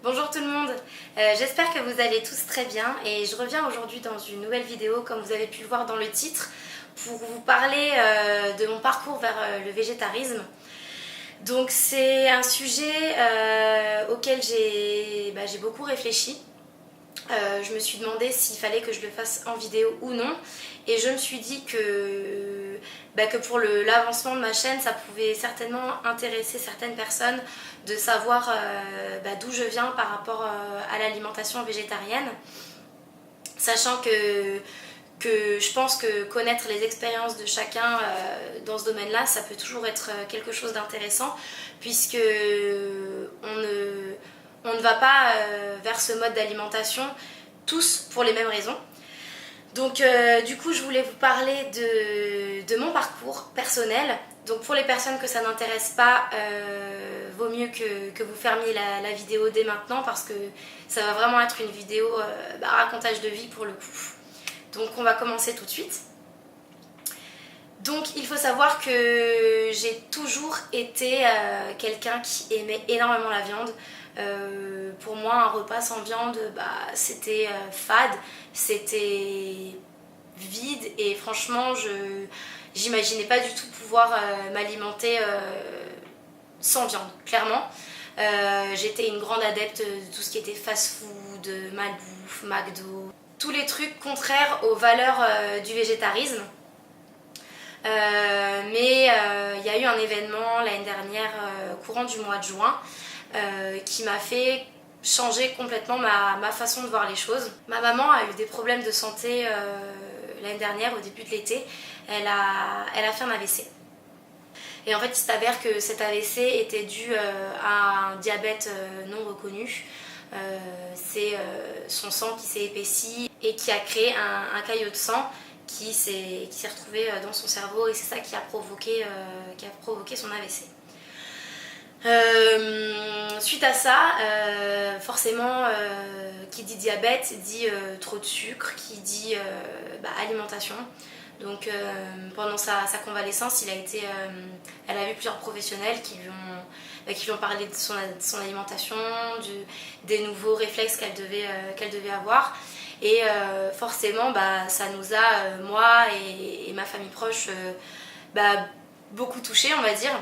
Bonjour tout le monde, j'espère que vous allez tous très bien et je reviens aujourd'hui dans une nouvelle vidéo comme vous avez pu le voir dans le titre pour vous parler de mon parcours vers le végétarisme. Donc c'est un sujet auquel j'ai beaucoup réfléchi. Je me suis demandé s'il fallait que je le fasse en vidéo ou non et je me suis dit que pour l'avancement de ma chaîne ça pouvait certainement intéresser certaines personnes de savoir d'où je viens par rapport à l'alimentation végétarienne, sachant que je pense que connaître les expériences de chacun dans ce domaine-là, ça peut toujours être quelque chose d'intéressant, puisque on ne va pas vers ce mode d'alimentation tous pour les mêmes raisons. Donc du coup je voulais vous parler de mon parcours personnel. Donc pour les personnes que ça n'intéresse pas, vaut mieux que vous fermiez la vidéo dès maintenant parce que ça va vraiment être une vidéo racontage de vie pour le coup. Donc on va commencer tout de suite. Donc il faut savoir que j'ai toujours été quelqu'un qui aimait énormément la viande. Pour moi un repas sans viande c'était fade, c'était vide et franchement j'imaginais pas du tout pouvoir m'alimenter sans viande, clairement. J'étais une grande adepte de tout ce qui était fast-food, malbouffe, McDo, tous les trucs contraires aux valeurs du végétarisme. Mais il y a eu un événement l'année dernière, courant du mois de juin, qui m'a fait changer complètement ma façon de voir les choses. Ma maman a eu des problèmes de santé l'année dernière, au début de l'été. Elle a fait un AVC. Et en fait, il s'avère que cet AVC était dû à un diabète non reconnu. C'est son sang qui s'est épaissi et qui a créé un caillot de sang qui s'est retrouvé dans son cerveau et c'est ça qui a provoqué son AVC. Suite à ça, forcément, qui dit diabète dit trop de sucre, qui dit alimentation. Donc pendant sa convalescence, elle a vu plusieurs professionnels qui lui ont parlé de son alimentation, des nouveaux réflexes qu'elle devait avoir. Et forcément, ça nous a, moi et ma famille proche, beaucoup touchés, on va dire.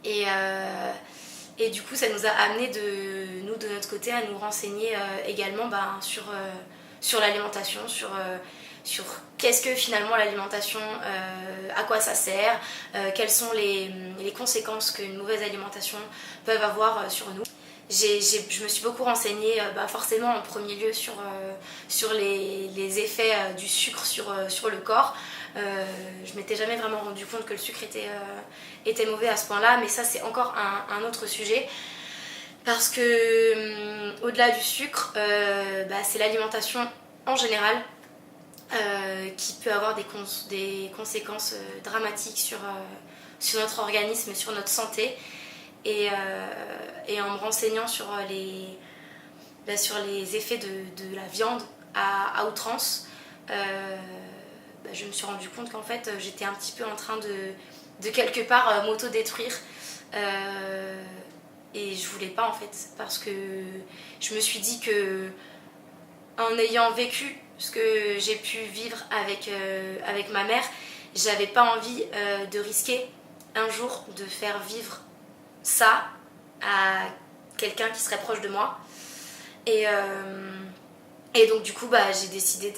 Et du coup, ça nous a amené de notre côté, à nous renseigner également sur l'alimentation, sur qu'est-ce que finalement l'alimentation, à quoi ça sert, quelles sont les conséquences qu'une mauvaise alimentation peut avoir sur nous. Je me suis beaucoup renseignée forcément en premier lieu sur les effets du sucre sur le corps. Je m'étais jamais vraiment rendu compte que le sucre était mauvais à ce point-là, mais ça c'est encore un autre sujet. Parce que au-delà du sucre, c'est l'alimentation en général qui peut avoir des conséquences dramatiques sur notre organisme, sur notre santé. Et en me renseignant sur les effets de la viande à outrance, je me suis rendu compte qu'en fait j'étais un petit peu en train de quelque part m'auto-détruire. Et je voulais pas en fait, parce que je me suis dit que en ayant vécu ce que j'ai pu vivre avec ma mère, j'avais pas envie de risquer un jour de faire vivre ça à quelqu'un qui serait proche de moi. Et donc du coup j'ai décidé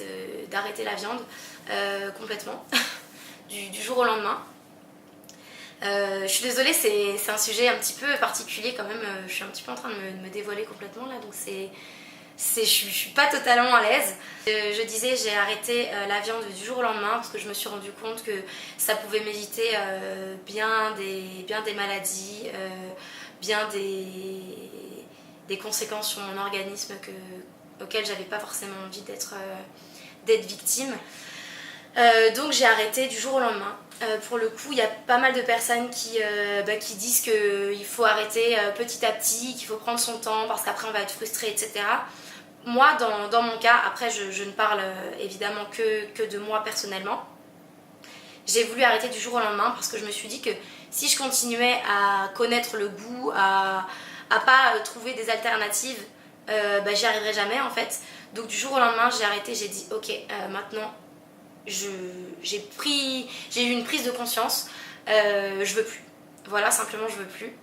d'arrêter la viande complètement du jour au lendemain. Je suis désolée, c'est un sujet un petit peu particulier quand même. Je suis un petit peu en train de me dévoiler complètement là, donc je suis pas totalement à l'aise. Je disais, j'ai arrêté la viande du jour au lendemain parce que je me suis rendu compte que ça pouvait m'éviter bien des maladies, bien des conséquences sur mon organisme auxquelles j'avais pas forcément envie d'être victime. Donc j'ai arrêté du jour au lendemain. Pour le coup, il y a pas mal de personnes qui disent qu'il faut arrêter petit à petit, qu'il faut prendre son temps parce qu'après on va être frustré, etc. Moi, dans mon cas, après je ne parle évidemment que de moi personnellement, j'ai voulu arrêter du jour au lendemain parce que je me suis dit que si je continuais à connaître le goût, à à pas trouver des alternatives, j'y arriverai jamais en fait. Donc du jour au lendemain j'ai arrêté, j'ai dit ok, maintenant j'ai eu une prise de conscience, je veux plus. Voilà, simplement je veux plus.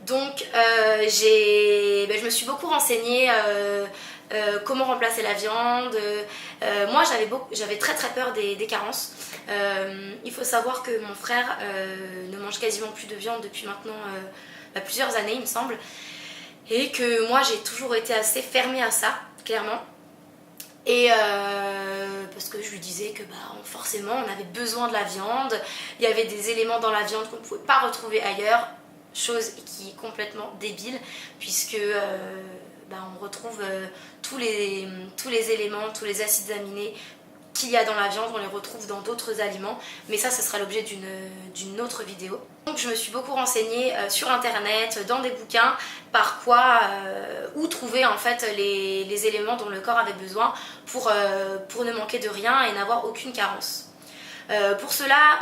Donc je me suis beaucoup renseignée comment remplacer la viande. Moi j'avais très très peur des carences. Il faut savoir que mon frère ne mange quasiment plus de viande depuis maintenant plusieurs années il me semble. Et que moi j'ai toujours été assez fermée à ça, clairement. Et parce que je lui disais que forcément on avait besoin de la viande, il y avait des éléments dans la viande qu'on ne pouvait pas retrouver ailleurs, chose qui est complètement débile puisque on retrouve tous les éléments, tous les acides aminés qu'il y a dans la viande, on les retrouve dans d'autres aliments, mais ça ce sera l'objet d'une autre vidéo. Donc je me suis beaucoup renseignée sur internet, dans des bouquins, où trouver en fait les éléments dont le corps avait besoin pour ne manquer de rien et n'avoir aucune carence. Pour cela,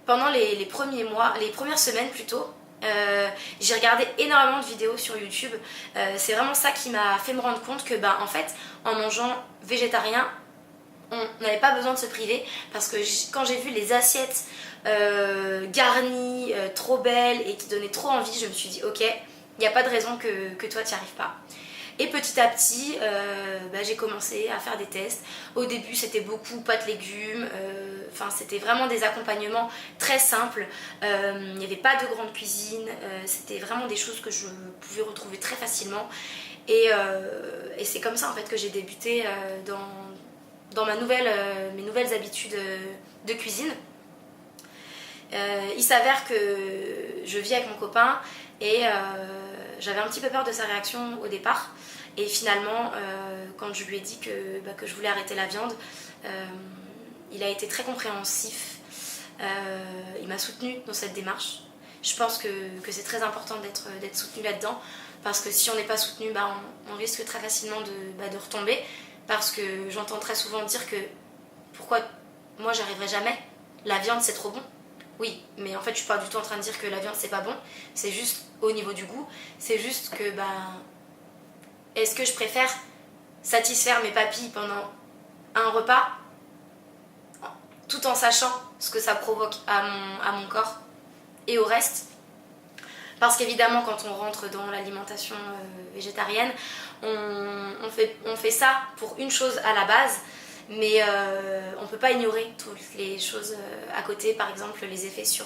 pendant les premiers mois, les premières semaines plutôt, j'ai regardé énormément de vidéos sur YouTube. C'est vraiment ça qui m'a fait me rendre compte que en fait, en mangeant végétarien, on n'avait pas besoin de se priver parce que quand j'ai vu les assiettes garnies, trop belles et qui donnaient trop envie, je me suis dit ok, il n'y a pas de raison que toi tu n'y arrives pas. Et petit à petit, j'ai commencé à faire des tests. Au début c'était beaucoup pâtes légumes, c'était vraiment des accompagnements très simples. Il n'y avait pas de grande cuisine, c'était vraiment des choses que je pouvais retrouver très facilement. Et c'est comme ça en fait que j'ai débuté dans mes nouvelles habitudes de cuisine. Il s'avère que je vis avec mon copain et j'avais un petit peu peur de sa réaction au départ. Et finalement, quand je lui ai dit que je voulais arrêter la viande, il a été très compréhensif. Il m'a soutenue dans cette démarche. Je pense que c'est très important d'être soutenu là-dedans parce que si on n'est pas soutenu, on risque très facilement de retomber. Parce que j'entends très souvent dire que pourquoi moi j'arriverai jamais, la viande c'est trop bon. Oui, mais en fait je suis pas du tout en train de dire que la viande c'est pas bon, c'est juste au niveau du goût, c'est juste que est-ce que je préfère satisfaire mes papilles pendant un repas tout en sachant ce que ça provoque à mon corps et au reste? Parce qu'évidemment quand on rentre dans l'alimentation végétarienne, on fait ça pour une chose à la base, mais on ne peut pas ignorer toutes les choses à côté, par exemple les effets sur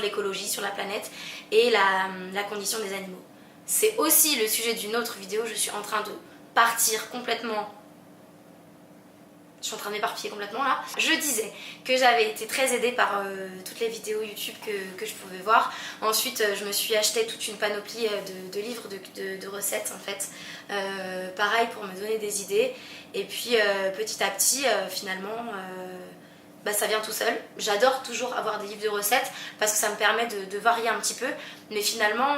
l'écologie, sur la planète et la condition des animaux. C'est aussi le sujet d'une autre vidéo, je suis en train de partir complètement. Je suis en train de m'éparpiller complètement là. Je disais que j'avais été très aidée par toutes les vidéos YouTube que je pouvais voir. Ensuite, je me suis acheté toute une panoplie de livres de recettes en fait. Pareil pour me donner des idées. Et puis petit à petit, finalement, ça vient tout seul. J'adore toujours avoir des livres de recettes parce que ça me permet de varier un petit peu. Mais finalement,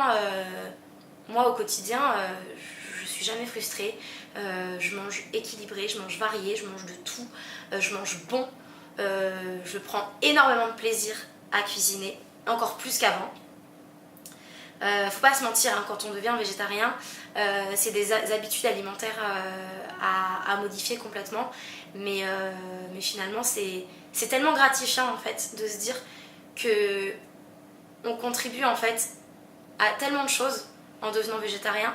moi au quotidien, je suis jamais frustrée. Je mange équilibré, je mange varié, je mange de tout, je mange bon, je prends énormément de plaisir à cuisiner, encore plus qu'avant. Faut pas se mentir, hein, quand on devient végétarien, c'est des habitudes alimentaires à modifier complètement, mais finalement c'est tellement gratifiant en fait de se dire que on contribue en fait à tellement de choses en devenant végétarien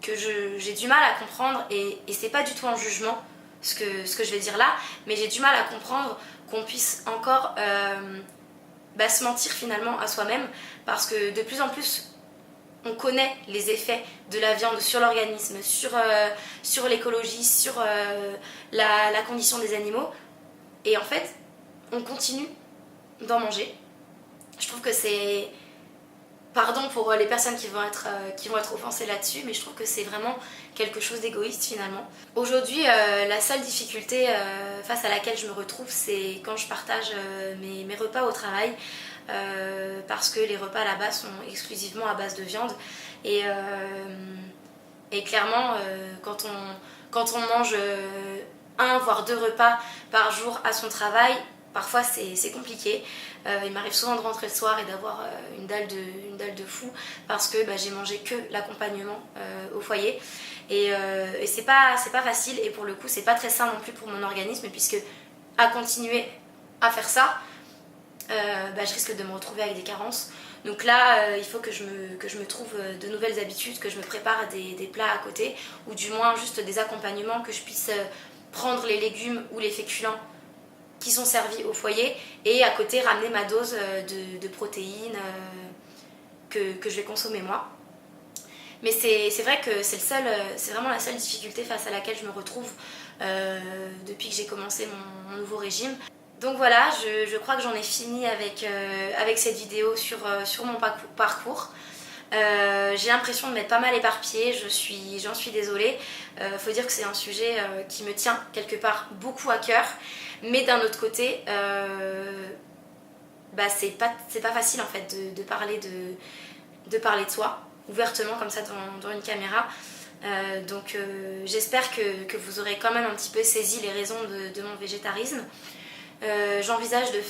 que j'ai du mal à comprendre, et c'est pas du tout un jugement ce que je vais dire là, mais j'ai du mal à comprendre qu'on puisse encore se mentir finalement à soi-même, parce que de plus en plus on connaît les effets de la viande sur l'organisme, sur l'écologie, sur la condition des animaux, et en fait on continue d'en manger. Je trouve que c'est... Pardon pour les personnes qui vont être offensées là-dessus, mais je trouve que c'est vraiment quelque chose d'égoïste finalement. Aujourd'hui, la seule difficulté face à laquelle je me retrouve, c'est quand je partage mes repas au travail, parce que les repas là-bas sont exclusivement à base de viande. Et clairement, quand on mange un voire deux repas par jour à son travail, parfois c'est compliqué. Il m'arrive souvent de rentrer le soir et d'avoir une dalle de fou parce que j'ai mangé que l'accompagnement au foyer. Et c'est pas facile, et pour le coup c'est pas très sain non plus pour mon organisme, puisque à continuer à faire ça, je risque de me retrouver avec des carences. Donc là, il faut que je me trouve de nouvelles habitudes, que je me prépare des plats à côté, ou du moins juste des accompagnements, que je puisse prendre les légumes ou les féculents qui sont servis au foyer, et à côté ramener ma dose de protéines que je vais consommer moi. Mais c'est vrai que c'est vraiment la seule difficulté face à laquelle je me retrouve depuis que j'ai commencé mon nouveau régime. Donc voilà, je crois que j'en ai fini avec cette vidéo sur mon parcours. J'ai l'impression de m'être pas mal éparpillée, j'en suis désolée. Faut dire que c'est un sujet qui me tient quelque part beaucoup à cœur, mais d'un autre côté, c'est pas facile en fait de parler de soi ouvertement comme ça dans une caméra. Donc j'espère que vous aurez quand même un petit peu saisi les raisons de mon végétarisme. J'envisage de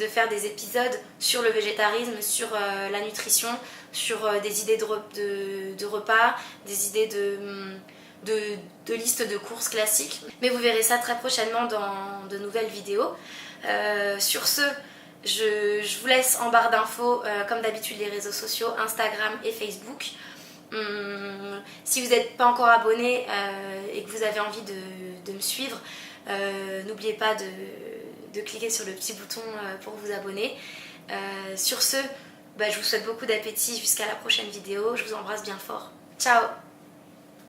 faire des épisodes sur le végétarisme, sur la nutrition, sur des idées de repas, des idées de listes de courses classiques. Mais vous verrez ça très prochainement dans de nouvelles vidéos. Sur ce, je vous laisse en barre d'infos, comme d'habitude, les réseaux sociaux, Instagram et Facebook. Si vous n'êtes pas encore abonné et que vous avez envie de me suivre, n'oubliez pas de cliquer sur le petit bouton pour vous abonner. Sur ce, je vous souhaite beaucoup d'appétit jusqu'à la prochaine vidéo. Je vous embrasse bien fort. Ciao!